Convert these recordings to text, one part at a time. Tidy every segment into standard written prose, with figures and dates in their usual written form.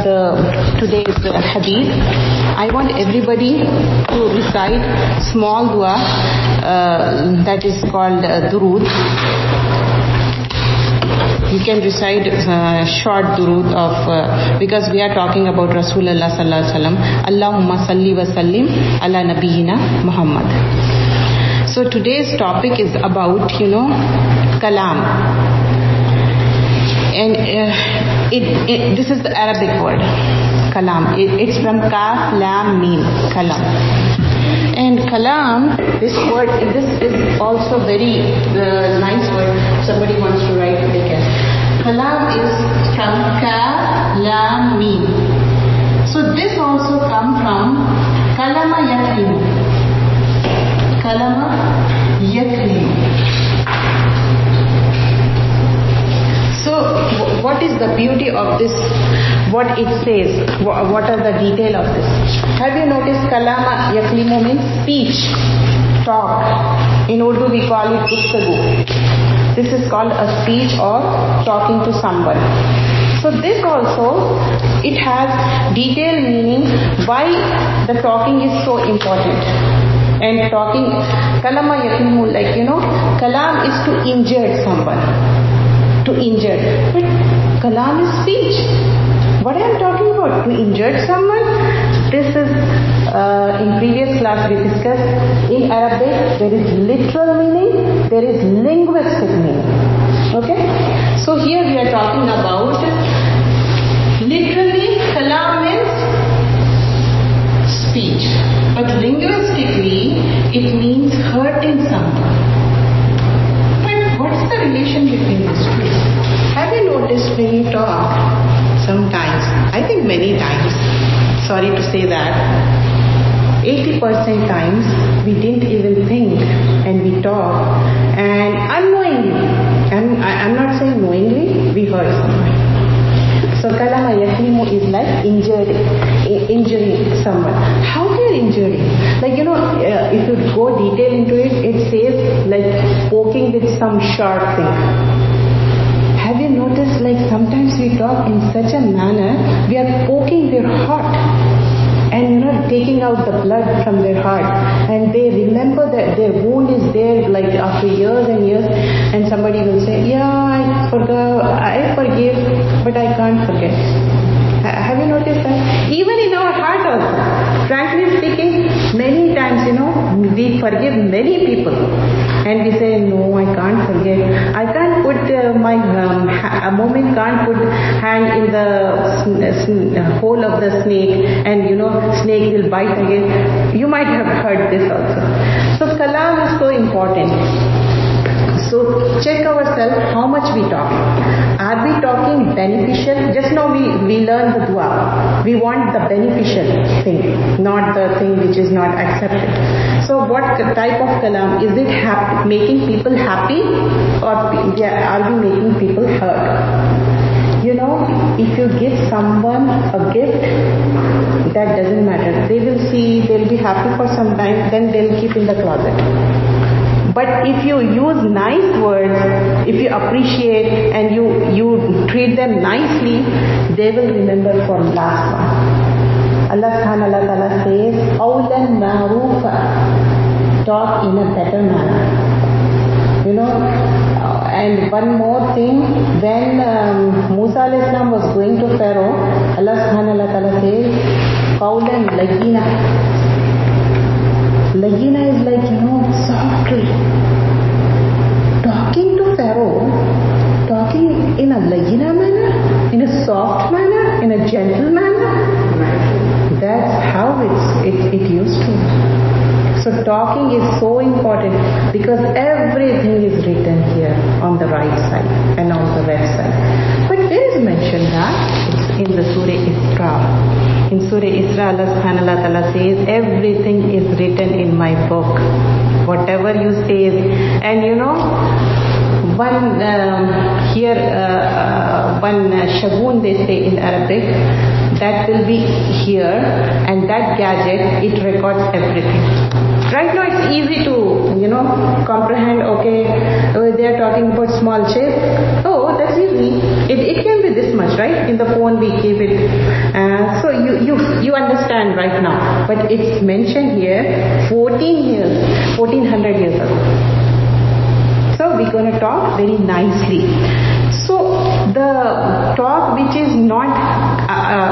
today's hadith, I want everybody to recite small dua that is called durood. You can recite short durood of because we are talking about Rasulullah sallallahu alaihi wasallam. Allahumma salli wa sallim ala nabiyyina Muhammad. So today's topic is about kalam, and this is the Arabic word kalam. It's from kaf lam mim, kalam. And kalam, this word, this is also very nice word. Somebody wants to write, they can. Kalam is from kaf lam mim. So this also comes from kalama yaklimu. Kalama yaklimu. So what is the beauty of this? What it says? What are the detail of this? Have you noticed kalama yaklimu means speech, talk. In Urdu we call it guftagu. This is called a speech or talking to someone. So this also, it has detailed meaning why the talking is so important. And talking, kalama yaklimu, like kalam is to injure someone. To injure. But kalam is speech. What I am talking about? To injure someone? This is, in previous class we discussed, in Arabic there is literal meaning, there is linguistic meaning. Okay? So here we are talking about, literally kalam means speech. But linguistically it means hurting someone. But what's the relation between these two? Have you noticed when you talk, sometimes, I think many times, sorry to say that, 80% times we didn't even think and we talk, and unknowingly, and I'm not saying knowingly, we hurt someone. So kalama yaklimu is like injuring someone. How we are injuring? Like if you go detail into it, it says like poking with some sharp thing. Have you noticed, like sometimes we talk in such a manner, we are poking their heart and taking out the blood from their heart, and they remember that their wound is there like after years and years, and somebody will say, yeah, I forgive, but I can't forget. Have you noticed that? Even in our heart also, frankly speaking, many times, we forgive many people. And we say, no, I can't forget. I can't put a moment can't put hand in the hole of the snake, and snake will bite again. You might have heard this also. So kalam is so important. So check ourselves how much we talk. Are we talking beneficial? Just now we learned the dua. We want the beneficial thing, not the thing which is not accepted. So what type of kalam? Is it making people happy, or are we making people hurt? If you give someone a gift, that doesn't matter. They will see, they'll be happy for some time, then they'll keep in the closet. But if you use nice words, if you appreciate and you treat them nicely, they will remember for last one. Allah subhanahu wa ta'ala says, "Qawlan ma'rufa," talk in a better manner. And one more thing, when Musa alayhi salam was going to Pharaoh, Allah subhanahu wa ta'ala says, "Qawlan layyina." Layyina is like, softly. Talking to Pharaoh, talking in a layyina manner, in a soft manner, in a gentle manner. That's how it used to. So talking is so important because everything is written here on the right side and on the left side. But there is mentioned that it's in the Surah Isra. In Surah Isra, Allah subhanahu wa ta'ala says, everything is written in my book. Whatever you say. And one shagun they say in Arabic, that will be here, and that gadget, it records everything. Right now it's easy to, comprehend, okay, they are talking about small chip. Oh, that's easy. It can be this much, right? In the phone we keep it, understand right now, but it's mentioned here 1400 years ago. So we're going to talk very nicely. So the talk which is not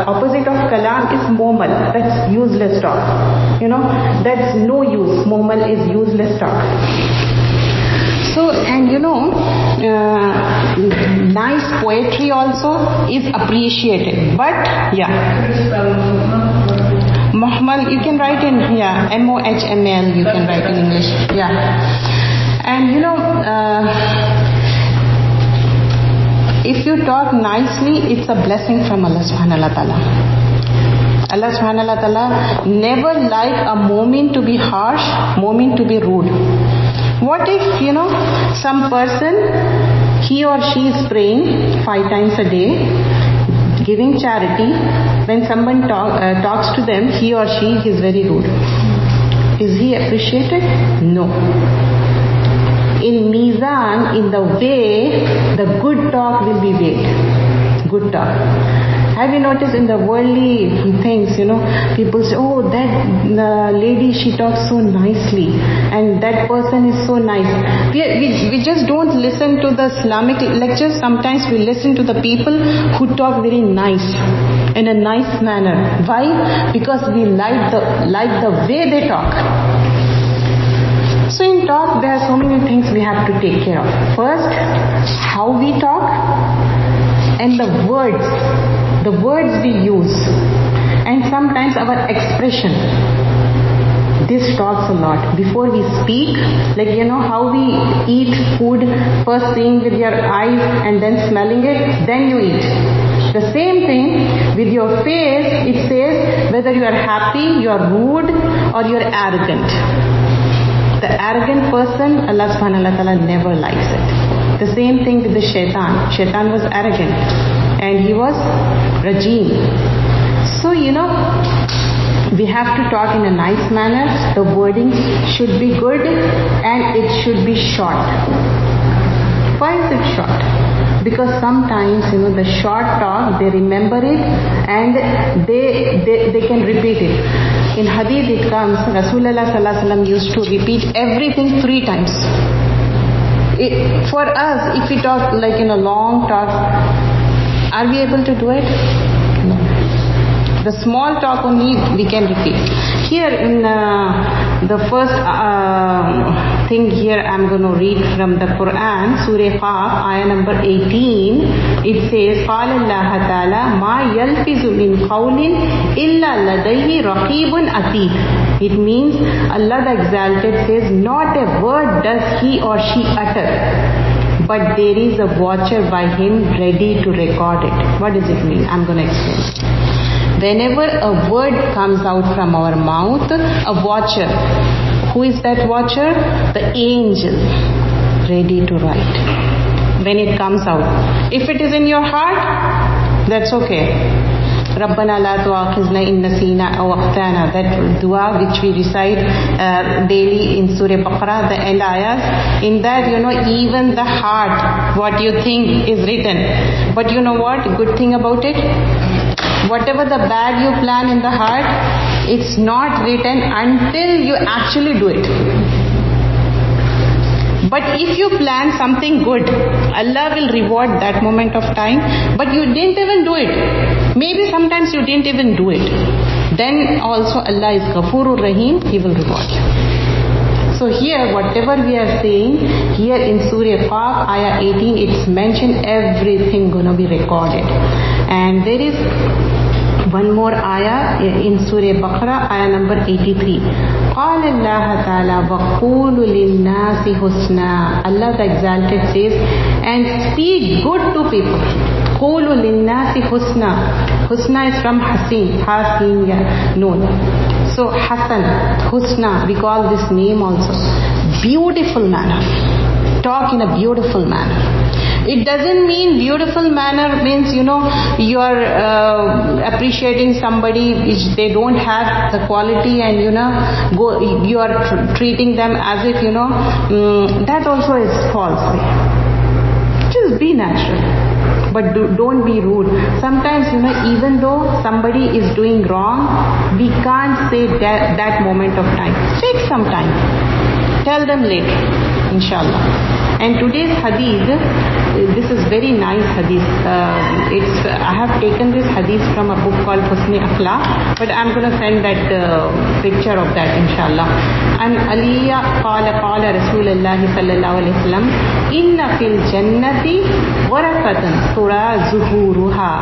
opposite of kalam is momal. That's useless talk. That's no use. Momal is useless talk. So, and nice poetry also is appreciated. But, Mohmal, you can write in, Mohmal, you can write in English. And if you talk nicely, it's a blessing from Allah subhanahu wa ta'ala. Allah subhanahu wa ta'ala never like a moment to be harsh, moment to be rude. What if, some person, he or she is praying 5 times a day, giving charity. When someone talks to them, he or she is very rude. Is he appreciated? No. In Mizan, in the way, the good talk will be weighed. Good talk. Have you noticed in the worldly things, people say, oh, that lady, she talks so nicely, and that person is so nice. We just don't listen to the Islamic lectures. Sometimes we listen to the people who talk very nice, in a nice manner. Why? Because we like the way they talk. So in talk, there are so many things we have to take care of. First, how we talk, and the words we use, and sometimes our expression. This talks a lot. Before we speak, like how we eat food, first seeing with your eyes and then smelling it, then you eat. The same thing with your face, it says whether you are happy, you are rude, or you are arrogant. The arrogant person, Allah subhanahu wa ta'ala never likes it. The same thing with the shaitan. Shaitan was arrogant and he was rajim. So, we have to talk in a nice manner. The wording should be good and it should be short. Why is it short? Because sometimes, the short talk, they remember it and they can repeat it. In hadith it comes, Rasulullah sallallahu alaihi wasallam used to repeat everything 3 times. For us, if we talk like in a long talk, are we able to do it? No. The small talk only we can repeat. Here in the first thing here I'm going to read from the Quran, Surah Qaf, ayah number 18. It says, قال الله تعالى ما يلفظ من قول إلا لديه رقيب عتيد. It means Allah the Exalted says, not a word does he or she utter, but there is a watcher by him ready to record it. What does it mean? I'm going to explain. Whenever a word comes out from our mouth, a watcher. Who is that watcher? The angel, ready to write. When it comes out. If it is in your heart, that's okay. Rabbana la tu'akhizna in nasina aw akhtana. That dua which we recite daily in Surah Baqarah, the end ayahs. In that, even the heart, what you think is written. But you know what? Good thing about it? Whatever the bad you plan in the heart, it's not written until you actually do it. But if you plan something good, Allah will reward that moment of time, but you didn't even do it. Maybe sometimes you didn't even do it. Then also Allah is Ghafurur Rahim, He will reward you. So here, whatever we are saying, here in Surah Qaf, ayah 18, it's mentioned everything gonna be recorded. And there is one more ayah in Surah Baqarah, ayah number 83. قال الله تعالى وقولوا للناس حسنا. Allah the Exalted says, and speak good to people. قولوا للناس حسنا. Husna is from Hasin, known. So Hasan, Husna, we call this name also. Beautiful manner. Talk in a beautiful manner. It doesn't mean beautiful manner means, you are appreciating somebody which they don't have the quality and, you are treating them as if, that also is false. Just be natural. but don't be rude. Sometimes, even though somebody is doing wrong, we can't say that moment of time. Take some time. Tell them later, inshallah. And today's hadith, this is very nice hadith. I have taken this hadith from a book called Husni Akhlaq, but I'm going to send that picture of that, inshallah. And Aliya qala Rasulullah sallallahu alaihi wasallam, inna fil jannati ghurafatan tura zuhuruha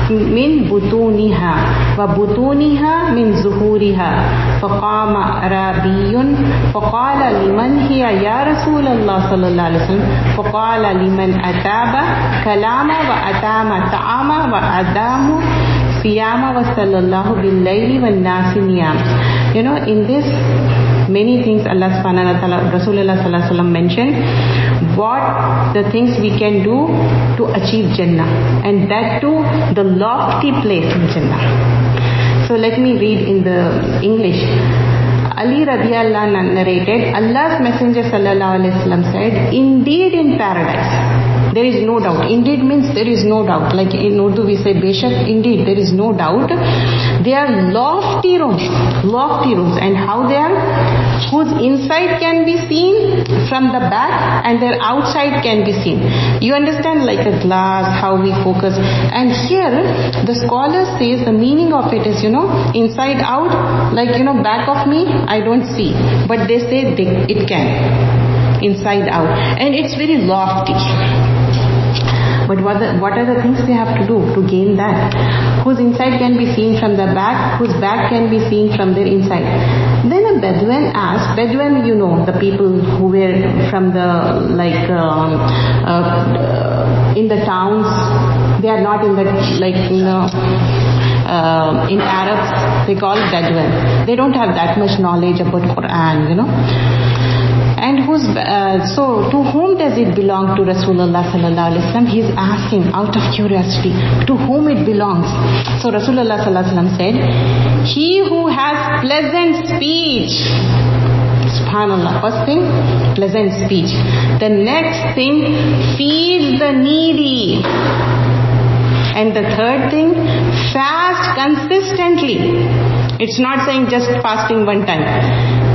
min butuniha wa butuniha min zuhuriha. Faqama arabiyun faqala liman hiya ya Rasulullah sallallahu alaihi wasallam. فقال لمن أتاب كلام وأتام طعام وأدام صيام وصلى الله بالليل والناس نيام. In this many things Allah subhanahu wa ta'ala, Rasulullah sallallahu alaihi wasallam mentioned what the things we can do to achieve Jannah, and that too the lofty place in Jannah. So let me read in the English. Ali radiyallahu anhu narrated, Allah's Messenger sallallahu alaihi wasallam said, indeed in paradise, there is no doubt. Indeed means there is no doubt. Like in Urdu we say, beshak, indeed, there is no doubt. There are lofty rooms. And how they are? Whose inside can be seen from the back and their outside can be seen. You understand, like a glass, how we focus. And here, the scholar says the meaning of it is, inside out, like, back of me, I don't see. But they say it can. Inside out. And it's very lofty. But what are the things they have to do to gain that? Whose inside can be seen from the back, whose back can be seen from their inside. Then a Bedouin asked, Bedouin, the people who were from the, in the towns, they are not in the, in Arabs, they call it Bedouin. They don't have that much knowledge about Quran, And so to whom does it belong to Rasulullah sallallahu alaihi wasallam? He is asking out of curiosity, to whom it belongs. So Rasulullah sallallahu alaihi wasallam said, he who has pleasant speech. Subhanallah. First thing, pleasant speech. The next thing, feed the needy. And the third thing, fast consistently. It's not saying just fasting one time.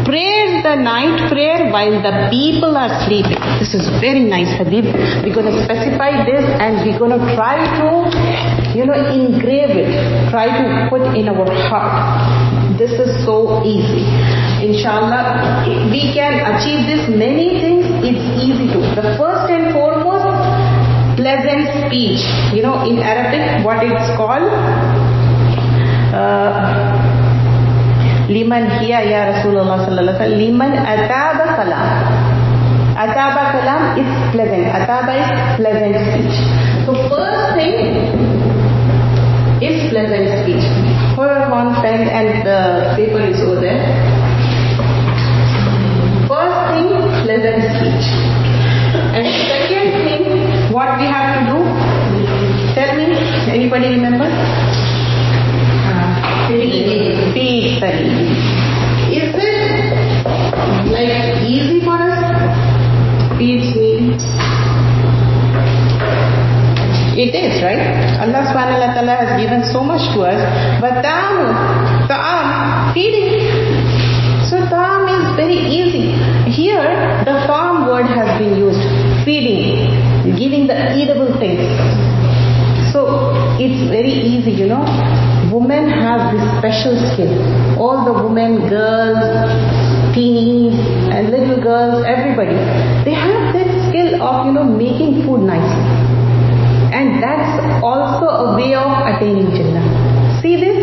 Pray the night prayer while the people are sleeping. This is very nice hadith. We're going to specify this and we're going to try to, engrave it. Try to put in our heart. This is so easy. Inshallah, we can achieve this many things. It's easy to. The first and foremost, pleasant speech. In Arabic, what it's called? Liman hiya ya Rasulullah sallallahu alaihi wasallam. Liman ataba kalam. Ataba kalam is pleasant. Ataba is pleasant speech. So first thing is pleasant speech. Hold on, pen and the paper is over there. First thing, pleasant speech. And second thing, what we have to do? Tell me, anybody remember? Feed the needy. Is it easy for us? Feed needy. It is, right? Allah subhanahu wa ta'ala has given so much to us. But ta'am, feeding. So ta'am is very easy. Here, the farm word has been used. Feeding, giving the eatable things. So it's very easy, Women have this special skill. All the women, girls, teens, and little girls, everybody, they have that skill of, making food nicely. And that's also a way of attaining Jannah. See this?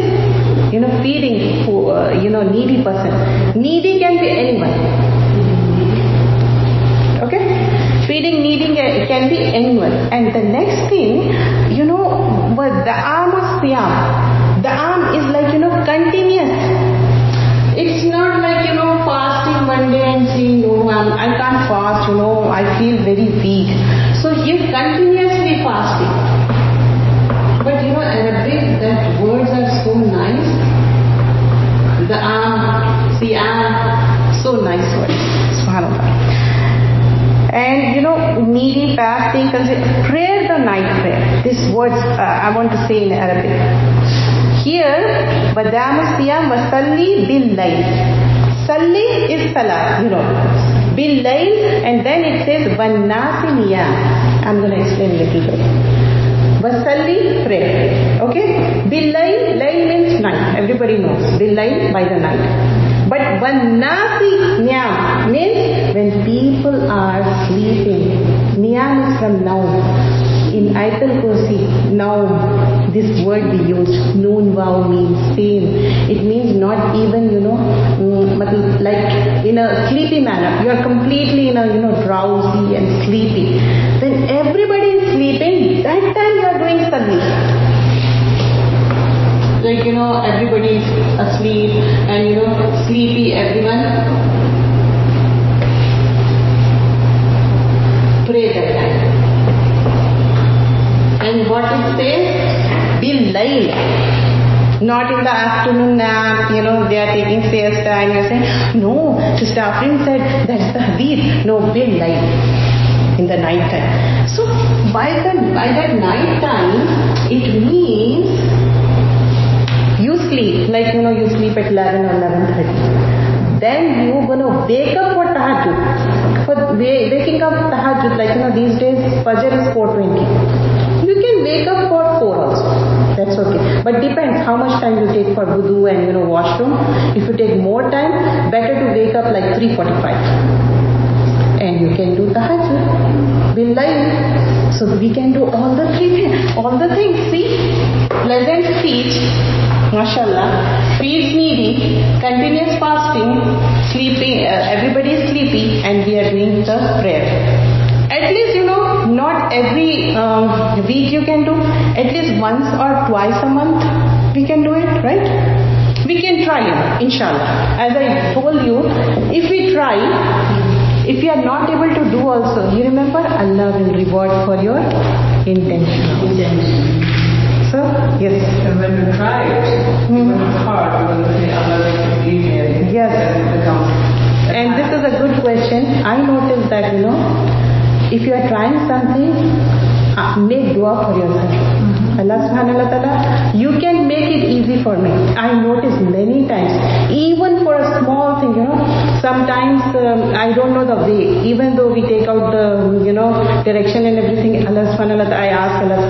Feeding, needy person. Needy can be anyone. Okay? Feeding needy can be anyone. And the next thing, the arm of siyam. The arm is like, continuous. It's not like, fasting one day and saying, no, I can't fast, I feel very weak. So you're continuously fasting. But Arabic, that words are so nice. The arm, siyam, so nice words. SubhanAllah. And needy fasting, prayer the night prayer. This words I want to say in Arabic. Here, Badam Siyam wa Salli bil Layl. Salli is salah, bil Layl, and then it says Wan Nasi Niyam. I'm going to explain a little bit. Wasalli, pray. Okay? Bil Layl, Layl means night. Everybody knows. Bil Layl, by the night. But Wan Nasi Niyam means when people are sleeping. Niyam is from now. In Ayatul Kursi, now this word we use, noon wow means same. It means not even, like in a sleepy manner. You are completely in a, drowsy and sleepy. When everybody is sleeping, that time you are doing salli. Like, everybody is asleep and, sleepy, everyone. Pray that time. And what it says? Bil Layl. Not in the afternoon nap, they are taking siesta and you're saying, no, Sister Afreen said that's the hadith. No, Bil Layl. In the night time. So, by that night time, it means you sleep, like, you sleep at 11 or 11:30. Then you're going to wake up for tahajjud. For waking up tahajjud, like, these days, Fajr is 4:20. You can wake up for 4 also. That's okay. But depends how much time you take for wudu and, washroom. If you take more time, better to wake up like 3:45. And you can do tahajjud, bil Layl. So we can do all the things. See, pleasant speech, mashallah, feeds needy, continuous fasting, sleeping, everybody is sleepy, and we are doing the prayer. At least, not every week you can do, at least once or twice a month we can do it, right? We can try it, inshallah. As I told you, if we try, if you are not able to do also, you remember Allah will reward for your intention. So, yes. And when you try it, even it's hard, when you say Allah will forgive me, yes. And this is a good question. I noticed that, if you are trying something, make dua for yourself. Allah subhanahu wa ta'ala, you can make it easy for me. I noticed many times, even for a small thing, sometimes I don't know the way, even though we take out the, direction and everything, Allah subhanahu wa ta'ala, I ask Allah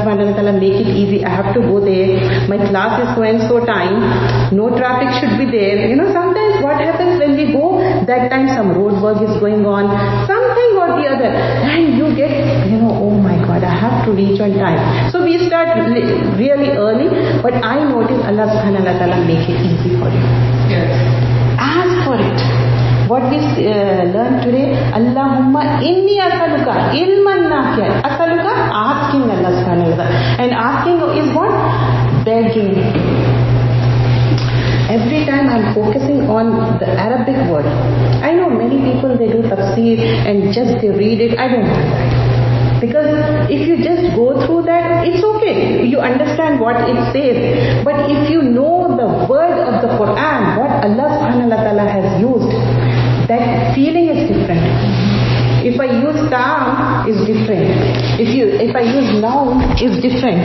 subhanahu wa ta'ala, make it easy. I have to go there. My class is so and so time. No traffic should be there. Sometimes what happens when we go, that time some road work is going on, something or the other, and you get, oh my God, I have to reach on time. So we start really early, but I notice Allah subhanahu wa ta'ala make it easy for you. Yes. Ask for it. What we learned today, Allahumma inni asaluka ilman nafi'an. Asaluka, asking Allah subhanahu wa ta'ala. And asking is what? Begging. Every time I'm focusing on the Arabic word. I know many people, they do tafsir and just they read it. I don't want that. Because if you just go through that, it's okay. You understand what it says. But if you know the word of the Quran, what Allah subhanahu wa ta'ala has used, that feeling is different. If I use tam, is different. If I use noun, is different.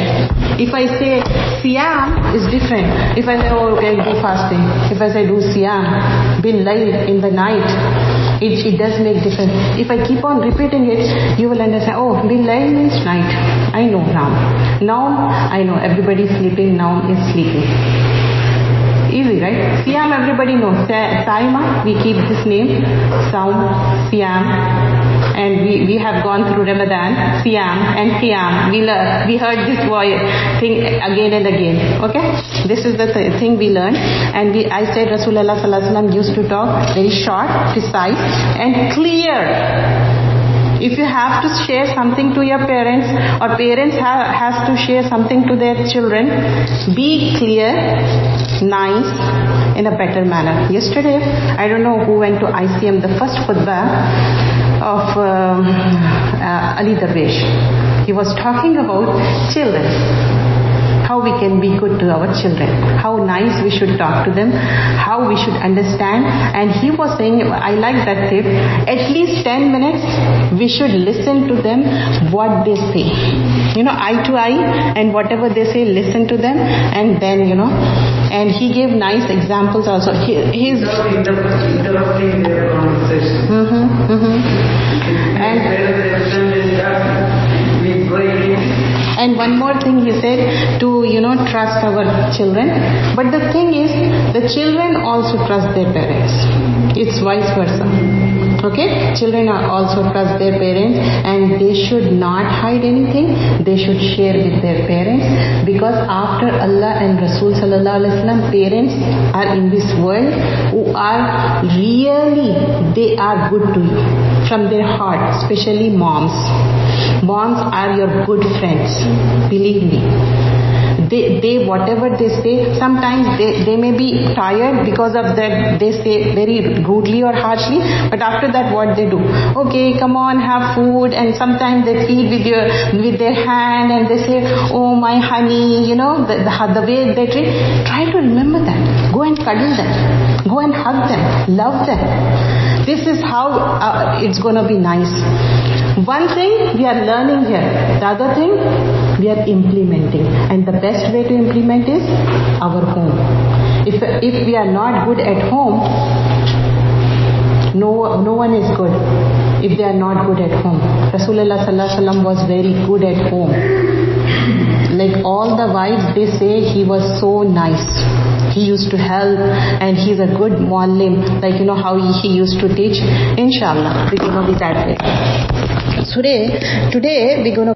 If I say siyam, is different. If I say, okay, do fasting. If I say do siyam, bil layl, in the night, it does make difference. If I keep on repeating it, you will understand, oh, bil layl means night. I know now. Now, I know everybody is sleeping, now is sleeping. Easy, right? Siyam, everybody knows. Saima, we keep this name. Saum, Siyam. And we have gone through Ramadan, Siyam and Qiyam. We heard this thing again and again. Okay? This is the thing we learned. And I said Rasulullah sallallahu alaihi wasallam used to talk very short, precise and clear. If you have to share something to your parents, or parents has to share something to their children, be clear, nice, in a better manner. Yesterday, I don't know who went to ICM, the first khutbah of Ali Darwish. He was talking about children. How how we can be good to our children, how nice we should talk to them, how we should understand. And he was saying, I like that tip, at least 10 minutes we should listen to them, what they say. Eye to eye, and whatever they say, listen to them, and then, and he gave nice examples also. He's interrupting their conversation. And one more thing he said, to trust our children. But the thing is, the children also trust their parents. It's vice versa. Okay? Children are also trust their parents, and they should not hide anything. They should share with their parents, because after Allah and Rasul sallallahu alaihi wasallam, parents are in this world who are really, they are good to you from their heart, especially moms. Moms are your good friends, believe me. They whatever they say, sometimes they may be tired because of that, they say very rudely or harshly, but after that what they do? Okay, come on, have food, and sometimes they feed with their hand, and they say, oh my honey, the way they treat. Try to remember that. Go and cuddle them. Go and hug them. Love them. This is how it's going to be nice. One thing we are learning here, the other thing we are implementing, and the best way to implement is our home. If we are not good at home, no one is good if they are not good at home. Rasulullah sallallahu alaihi wasallam was very good at home. Like all the wives, they say he was so nice. He used to help, and he's a good muallim, like how he used to teach. Inshallah, we're going to be that way. Today we're going to